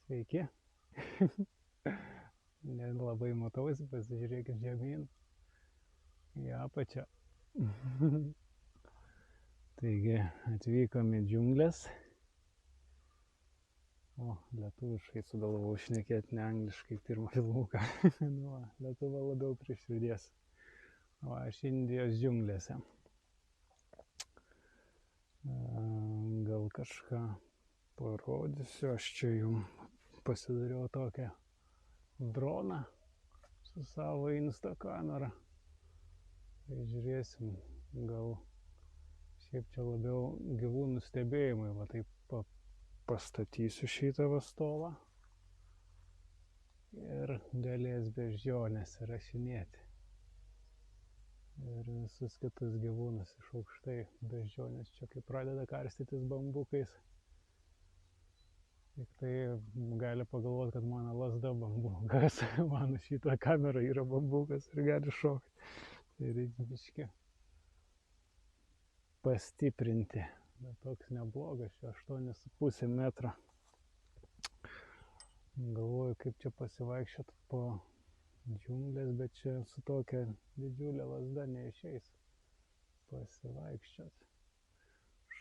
Sveiki. Nelabai matausi, pasižiūrėkit žemyn į apačią. Taigi atvykom į džiunglės. O, lietuviškai sugalvojau šnekėti, ne angliškai pirmą filmuką. Nu, Lietuva labiau prie širdies. O aš Indijos džiunglėse. Gal kažką parodysiu. Aš čia jums pasidariau tokią droną su savo Insta kamera. Tai žiūrėsim, gal šiaip čia labiau gyvūnų stebėjimai. Va taip pastatysiu šitą stovą ir galės beždžionės įrašinėti. Ir visus kitus gyvūnus iš aukštai. Beždžionės čia kai pradeda karstytis bambukais. Tik tai gali pagalvoti, kad mano lasda bambukas. Mano šita kamera yra bambukas ir gali šokti. Tai reikia biškį pastiprinti. Bet toks neblogas, čia 8,5 metro. Galvoju, kaip čia pasivaikščiot po džiunglės, bet čia su tokia didžiulė lasda neišeis pasivaikščiot.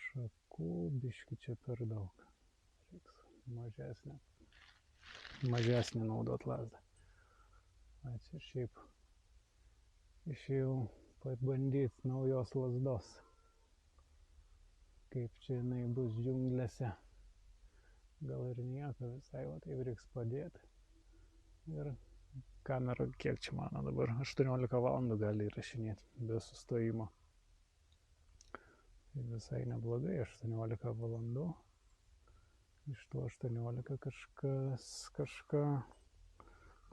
Šakų biškį čia per daug. Reiks mažesnį naudot lasdą. Čia šiaip išėjau pabandyti naujos lasdos. Kaip čia jinai bus džiunglėse. Gal ir nieko visai, o taip reiks padėti. Ir kamera, kiek čia mano dabar, 18 valandų gali įrašinėti be sustojimo. Tai visai neblogai, 18 valandų. Iš to 18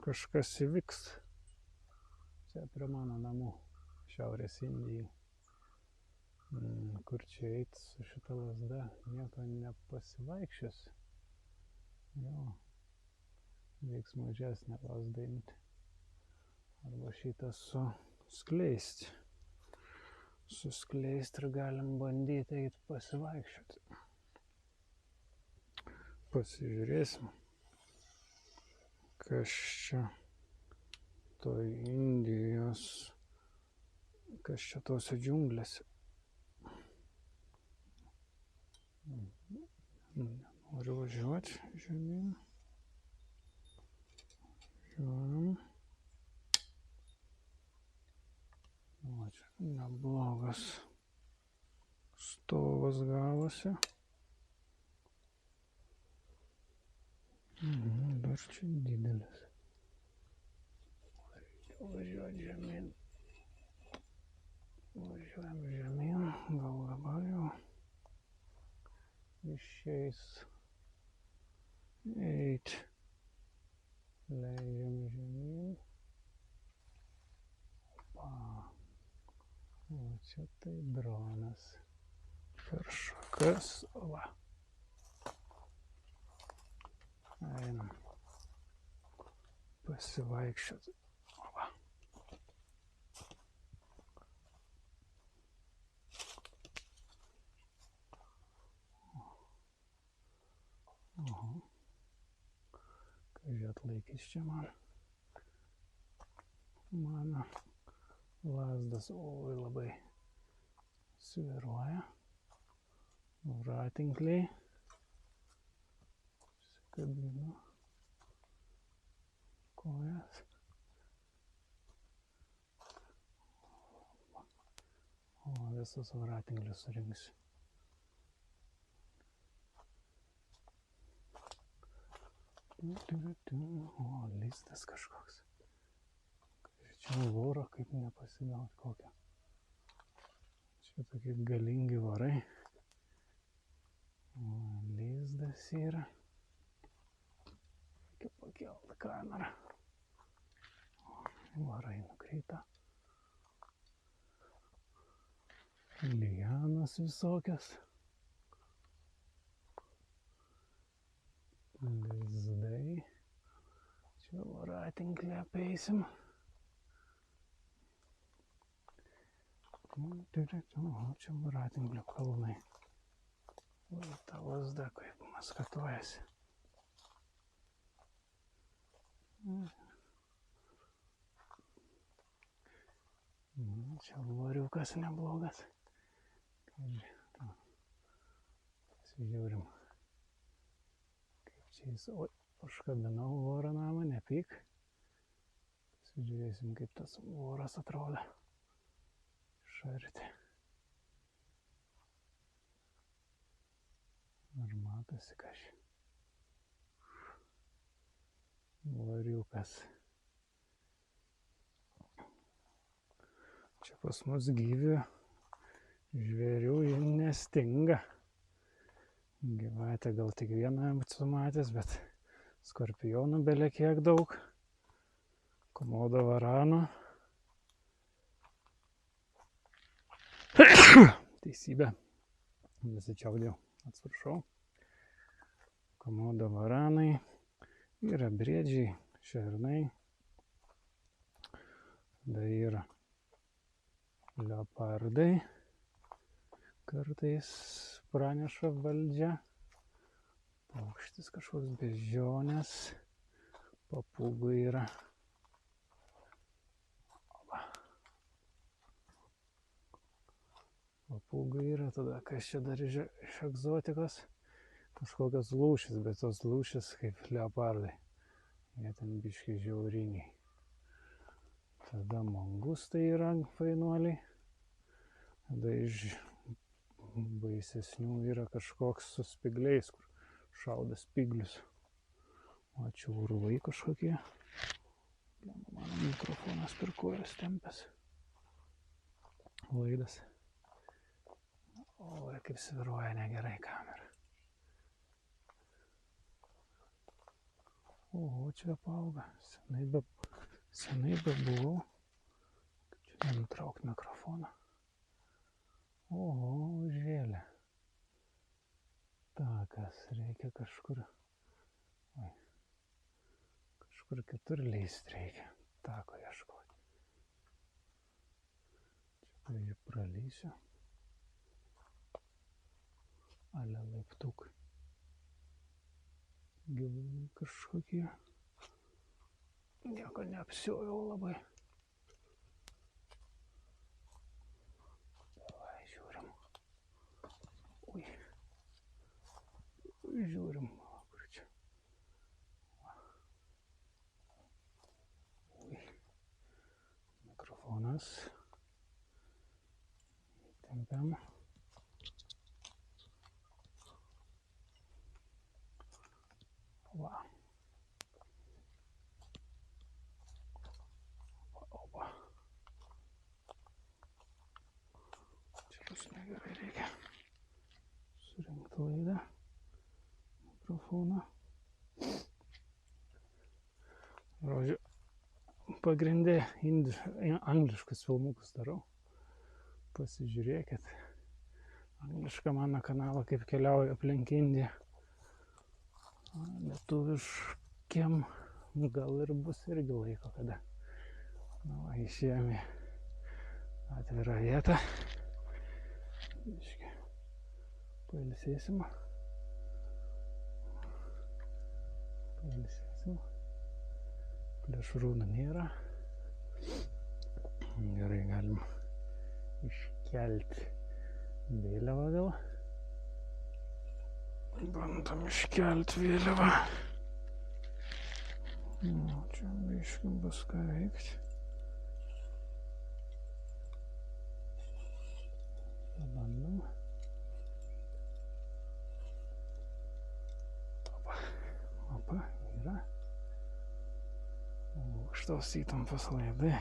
kažkas įvyks. Čia prie mano namų, Šiaurės Indijai. Kur čia eit su šita lasda, nieko nepasivaikščios. Jo, reiks mažesnę lasdą imti. Arba šitą suskleisti. Suskleisti ir galim bandyti eit pasivaikščioti. Pasižiūrėsim, kas čia toj Indijos, kas čia tose džiunglėse. Noriu važiuoti žemyn. Žiūrim. O, čia neblogas stovas gavosi. Dar čia didelis. Važiuoti žemyn. Važiuojam žemyn, gal dabar jau išeis eit. Leidžiam žemyn. Opa. O čia tai dronas. Per šakas. Va. Einam. Pasivaikščioti. Va. Oho. Kaži atlaikys čia man. Mano lasdas, oi, labai sviruoja. Voratinkliai. Kabinu kojas. O, visus voratinklius surinksiu. O, listas kažkoks. Čia voro kaip nepasigaut kokią. Čia tokie galingi vorai. O, lizdas yra. Reikia pakelt kamerą. Vorai nukrito. Lianos visokios. Lizdai. Čia voratinklį apeisim. O, čia voratinklio kalnai. O, ta lazda kaip maskatuojasi. Čia variukas neblogas. Pasižiūrim. Kaip čia jis... Oi, užkabinau vorą namą, nepyk. Pasižiūrėsim, kaip tas voras atrodo. Šarti. Ar matosi kažkai? Variukas. Čia pas mus gyvių žvėrių nestinga. Gyvatę gal tik vieną esu matęs, bet skorpionų bele kiek daug. Komodo varanų. Teisybė. Nusičiaudėjau, atsiprašau. Komodo varanai. Yra briedžiai, šernai. Tada yra leopardai. Kartais praneša valdžia. Paukštis kažkoks beždžionės. Papūgų yra. Papūgų yra. Tada kas čia dar iš egzotikos? Kažkokios lūšis, bet tos lūšis kaip leopardai. Jie ten biški žiauriniai. Tada mangustai yra fainuoliai. Tada iš baisesnių yra kažkoks su spigliais, kur šauda spiglius. O čia urvai kažkokie. Mano mikrofonas per kojas tempęs. Laidas. O, kaip sviruoja negerai kamera. O, čia apauga. Senai bebuvau. Čia nenutraukt mikrofoną. O, žėlė. Takas, reikia kažkur. Oi. Kažkur kitur leist reikia. Tako ieškoti. Čia jį pralysiu. Ale laiptukai. Gyvūnai kažkokie. Nieko neapsiojau labai. Davai, žiūrim. Ui. Žiūrim. Kur čia? Ui. Mikrofonas. Tempiam. Va. Opa. Čia bus negerai, reikia surinkti laidą. Mikrofoną. Žodžiu, pagrindė angliškus filmukus darau. Pasižiūrėkit. Anglišką mano kanalą, kaip keliauju aplink Indiją. Lietuviškiam gal ir bus irgi laiko kada. Na, va, išėjom į atvirą vietą. Iški, pailsėsim. Plėšrūnų nėra. Gerai, galim iškelti vėliavą gal. Bandom iškelti vėliavą. Čia biškį bus ką veikti. Pabandom. Opa, yra. Aukštos įtampos laidai.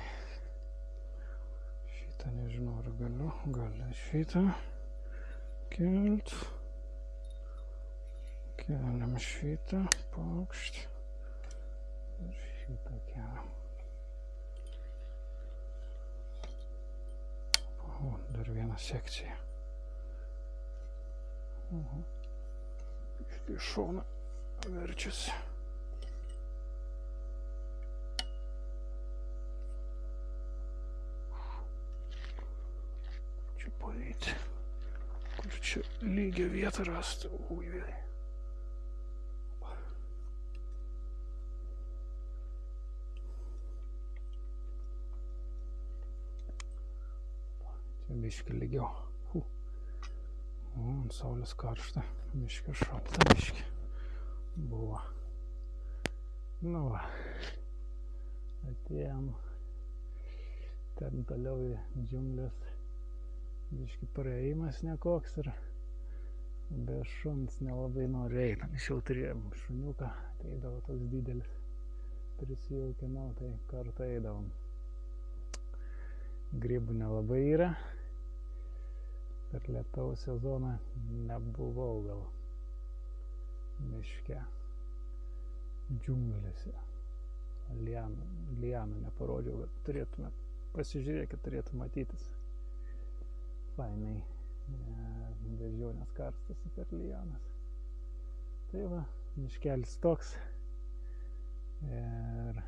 Šitą nežinau, ar galiu šitą kelt. Keliam šitą paukštį ir šitą keliam. O, dar viena sekcija. Iš šono verčiasi. Čia paeiti. Kur čia lygią vietą rasti. Ui, vėliai. biškį lygiau. Ant saulės karšta, biškį šalta, biškį buvo. Nu va, atėjom ten toliau į džiunglės, biškį praėjimas nekoks ir be šuns nelabai nori eiti. Anksčiau turėjom šuniuką, ateidavo toks didelis, prisijaukinau, tai kartą eidavom. Grybų nelabai yra, per lietaus sezoną nebuvau gal miške, džiunglėse. Lianų neparodžiau, bet turėtume, pasižiūrėkit, turėtų matytis. Fainai, beždžionės karstosi per lianas. Tai va, miškelis toks. Ir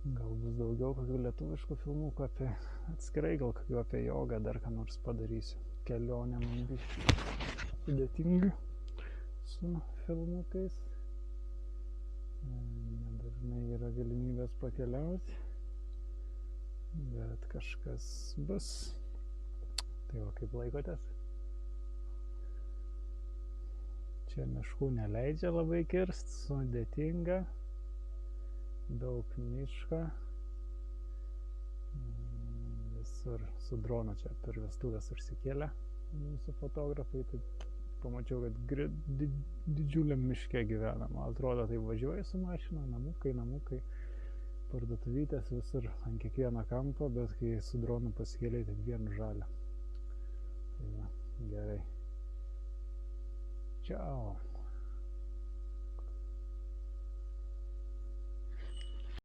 gal bus daugiau kokių lietuviškų filmukų apie atskirai, gal kokių apie jogą, dar ką nors padarysiu. Kelionė man biškį sudėtinga su filmukais. Nedažnai yra galimybės pakeliauti, bet kažkas bus. Tai va, kaip laikotės? Čia miškų neleidžia labai kirst, sudėtinga, daug miško. Visur su dronu čia per vestuvės užsikėlė mūsų fotografai, tai pamačiau, kad didžiuliam miške gyvena. Man atrodo, tai važiuoja su mašina, namukai, parduotuvytės visur ant kiekvieno kampo, bet kai su dronu pasikėlė, tai vien žalia. Tai va, gerai. Ciao.